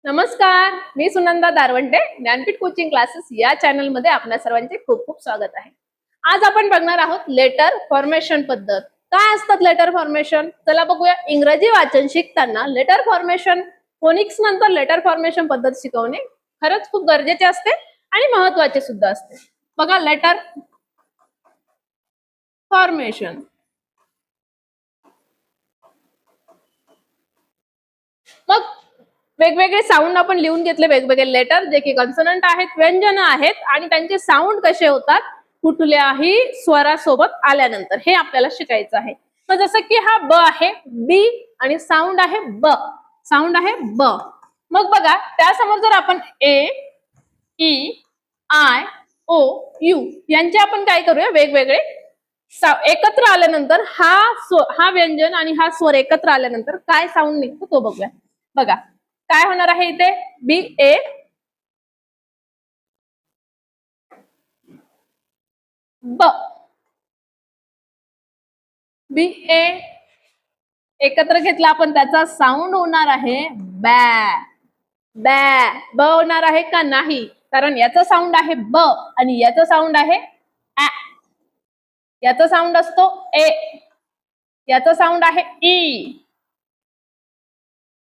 नमस्कार, मी Sunanda दारवंटे. Jnanpith coaching classes या channel मध्ये आपल्या सर्वांचे खूप खूप स्वागत आहे. आज आपण बघणार आहोत लेटर फॉर्मेशन पद्धत. काय असतात लेटर फॉर्मेशन? चला बघूया. इंग्रजी वाचन शिकताना लेटर फॉर्मेशन, फोनिक्स नंतर लेटर फॉर्मेशन पद्धत शिकवणे खरंच खूप गरजेचे असते आणि महत्त्वाचे सुद्धा असते. बघा, लेटर फॉर्मेशन. मग वेगवेगळे साऊंड आपण लिहून घेतले, वेगवेगळे लेटर जे की कॉन्सोनंट आहेत, व्यंजन आहेत आणि त्यांचे साऊंड कसे होतात कुठल्याही स्वरासोबत आल्यानंतर, हे आपल्याला शिकायचं आहे. तर जसं की हा ब आहे, बी आणि साऊंड आहे ब, साऊंड आहे ब. मग बघा, त्यासमोर जर आपण ए, ई, आय, ओ, यू यांचे आपण काय करूया, वेगवेगळे एकत्र आल्यानंतर हा व्यंजन आणि हा स्वर एकत्र आल्यानंतर काय साऊंड निघतो तो बघूया. बघा काय होणार आहे इथे, बी ए, ब, बी ए एकत्र घेतला आपण, त्याचा साऊंड होणार आहे बॅ. बॅ ब होणार आहे का नाही, कारण याचा साऊंड आहे ब आणि याचा साऊंड आहे ऍ. याचा साऊंड असतो ए, याचा साऊंड आहे ई,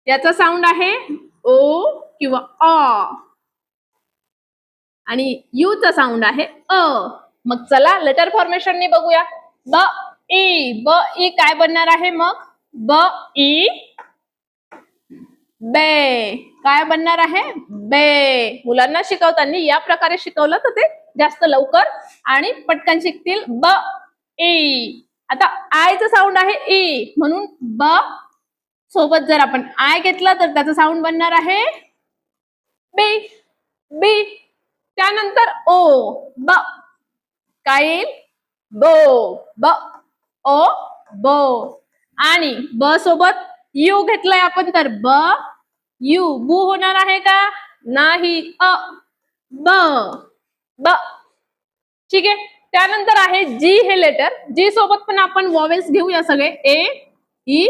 याचा साऊंड आहे ओ किंवा अ आणि यू चा साऊंड आहे अ. मग चला लेटर फॉर्मेशनने बघूया. ब ई, ब ई काय बनणार आहे मग, ब ई बे काय बनणार आहे, बे. मुलांना शिकवताना या प्रकारे शिकवलं तर ते जास्त लवकर आणि पटकन शिकतील. ब ई. आता आयचं साऊंड आहे ई, म्हणून ब सोबत जर आपण आय घेतला तर त्याचं साऊंड बनणार आहे बी, बी. त्यानंतर ओ, ब काय येईल, बो, ब ओ बो. आणि ब सोबत यू घेतलाय आपण तर ब यू, बू होणार आहे का नाही, अ, ब, ब. ठीक आहे. त्यानंतर आहे जी हे लेटर, जी सोबत पण आपण वॉवेल्स घेऊया सगळे, ए, ई,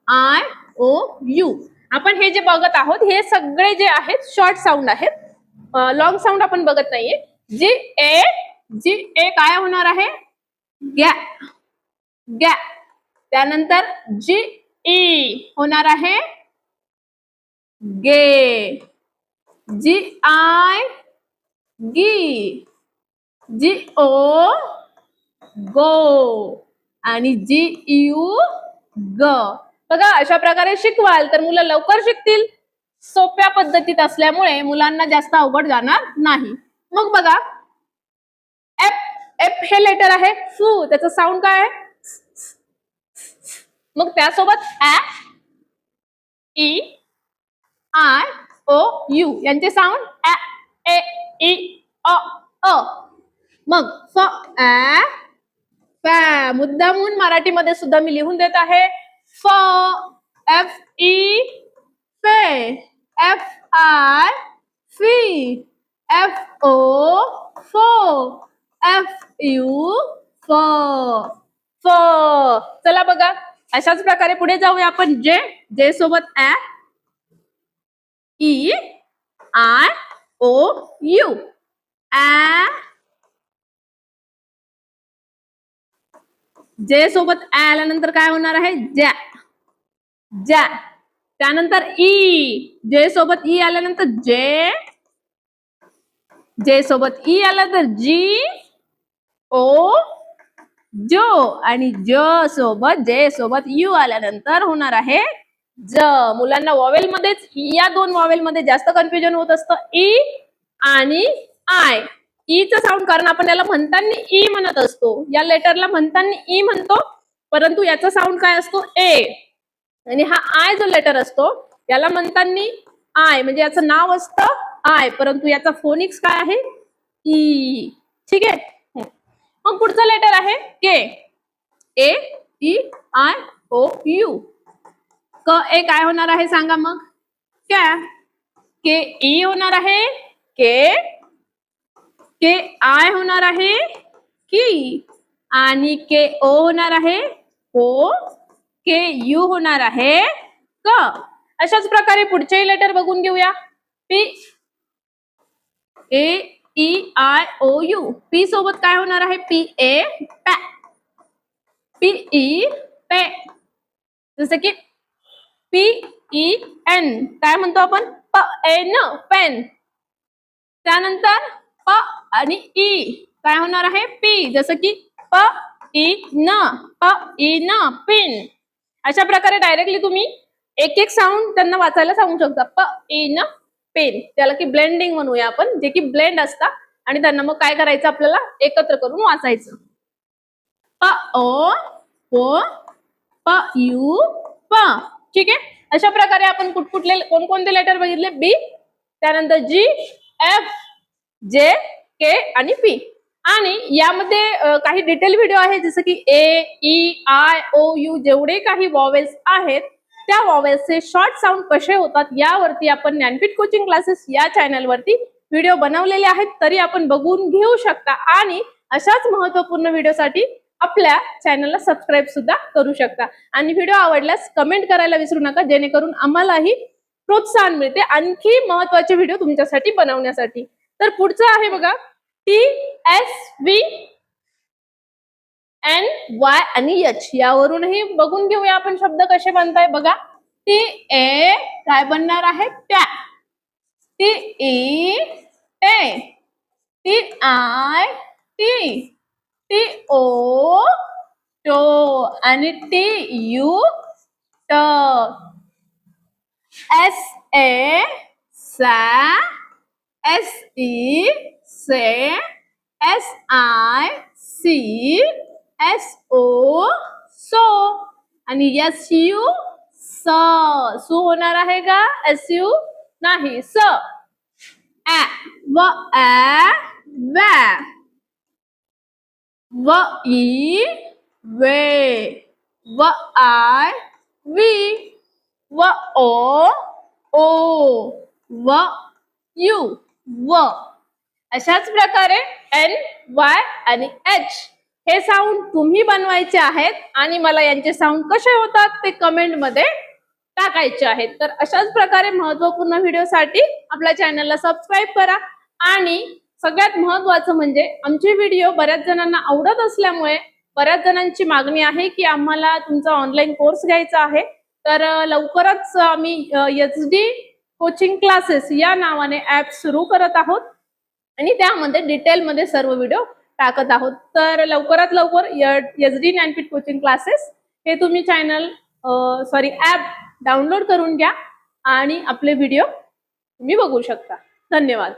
आय, ओ, यू. आपण हे जे बघत आहोत हे सगळे जे आहेत शॉर्ट साऊंड आहेत, लॉंग साऊंड आपण बघत नाहीये. जी ए, जी ए काय होणार आहे, गॅ, गॅ. त्यानंतर जी ई होणार आहे गे, जी आय गी, जी ओ गो आणि जी यू ग. बघा, अशा प्रकारे शिकवाल तर मुलं लवकर शिकतील. सोप्या पद्धतीत असल्यामुळे मुलांना जास्त अवघड जाणार नाही. मग बघा, एफ, एफ हे लेटर आहे फू, त्याचं साऊंड काय आहे, मग त्यासोबत ऍ, ई, आय, ओ, यू यांचे साऊंड ऍ, ए, ई, अ, अ. मग फ, ऍ, फॅ. मुद्दामून मराठीमध्ये सुद्धा मी लिहून देत आहे. फ, एफ ई फे, एफ आय फी, एफ ओ फो, एफ यू फ, फ. चला बघा, अशाच प्रकारे पुढे जाऊया आपण. जे, जे सोबत ऍ, ई, आय, ओ, यू, ऍ. जे सोबत ऍ आल्यानंतर काय होणार आहे, ज्या, ज्या. त्यानंतर ई, जे सोबत ई आल्यानंतर जे, जे सोबत ई आलं तर जी, ओ, जो आणि ज सोबत, जे सोबत यू आल्यानंतर होणार आहे ज. मुलांना वॉवेल मध्येच या दोन वॉवेल मध्ये जास्त कन्फ्युजन होत असतं, ई आणि आय. ई चं साऊंड, कारण आपण याला म्हणताना ई म्हणत असतो, या लेटरला म्हणताना ई म्हणतो, परंतु याचा साऊंड काय असतो ए. आणि हा आय जो लेटर असतो याला म्हणताना आय, म्हणजे याचं नाव असतं आय, परंतु याचा फोनिक्स काय आहे, ई. ठीक आहे. मग पुढचं लेटर आहे के, ए, ई, आय, ओ, यू. क ए काय होणार आहे सांगा मग, क्या. के ई होणार आहे के, के आय होणार आहे की आणि के ओ होणार आहे को, के यू होणार आहे क. अशाच प्रकारे पुढचेही लेटर बघून घेऊया. P A E I O U. P सोबत काय होणार आहे? पी ए पॅ. पी ई पे. जसं की पी ई एन काय म्हणतो आपण? प एन पेन. त्यानंतर प आणि ई काय होणार आहे? पी. जसं की प ई न, प ई न पिन. अशा प्रकारे डायरेक्टली तुम्ही एक एक साऊंड त्यांना वाचायला सांगू शकता. प ई न पेन. त्याला की ब्लेंडिंग म्हणूया आपण, जे की ब्लेंड असतात आणि त्यांना मग काय करायचं आपल्याला एकत्र करून वाचायचं. प ओ प प यू प. ठीक आहे. अशा प्रकारे आपण कुठकुठले कोणकोणते लेटर बघितले? बी, त्यानंतर जी, एफ, जे, के आणि पी. आणि यामध्ये काही डिटेल व्हिडिओ आहे, जसं की ए, ई, आय, ओ, यू जेवढे काही वॉवेल्स आहेत त्या वॉवेल्सचे शॉर्ट साऊंड कसे होतात यावरती आपण ज्ञानपीठ कोचिंग क्लासेस या चॅनलवरती व्हिडिओ बनवलेले आहेत, तरी आपण बघून घेऊ शकता. आणि अशाच महत्त्वपूर्ण व्हिडिओसाठी आपल्या चॅनलला सबस्क्राईब सुद्धा करू शकता. आणि व्हिडिओ आवडल्यास कमेंट करायला विसरू नका, जेणेकरून आम्हालाही प्रोत्साहन मिळते आणखी महत्त्वाचे व्हिडिओ तुमच्यासाठी बनवण्यासाठी. तर पुढचं आहे बघा, T S V N Y आणि एच. यावरूनही बघून घेऊया आपण शब्द कसे बनताय. बघा, टी ए काय बनणार आहे? टॅ. टी ई टे. टी आय टी. टी ओ टो. आणि टी यू ट. एस ए सॅ. एस ई से. एस आय सी. एस ओ सो. आणि एस यू स. सु होणार आहे का? एस यू नाही, स. ॲ व ॲ वॅ. व ई वे. व आय वी. व ओ ओ. व यू व. अशाच प्रकारे एन, वाय आणि एच हे साऊंड तुम्ही बनवायचे आहेत आणि मला यांचे साऊंड कसे होतात ते कमेंट मध्ये टाकायचे आहेत. तर अशाच प्रकारे महत्त्वपूर्ण व्हिडिओसाठी आपल्या चॅनलला सबस्क्राईब करा. आणि सगळ्यात महत्त्वाचं म्हणजे आमचे व्हिडिओ बऱ्याच जणांना आवडत असल्यामुळे बऱ्याच जणांची मागणी आहे की आम्हाला तुमचा ऑनलाईन कोर्स घ्यायचा आहे. तर लवकरच आम्ही HD कोचिंग क्लासेस या नावाने ऍप सुरू करत आहोत आणि त्यामध्ये डिटेलमध्ये सर्व व्हिडिओ टाकत आहोत. तर लवकरात लवकर SD ज्ञानपीठ कोचिंग क्लासेस हे तुम्ही ऍप डाउनलोड करून घ्या आणि आपले व्हिडिओ तुम्ही बघू शकता. धन्यवाद.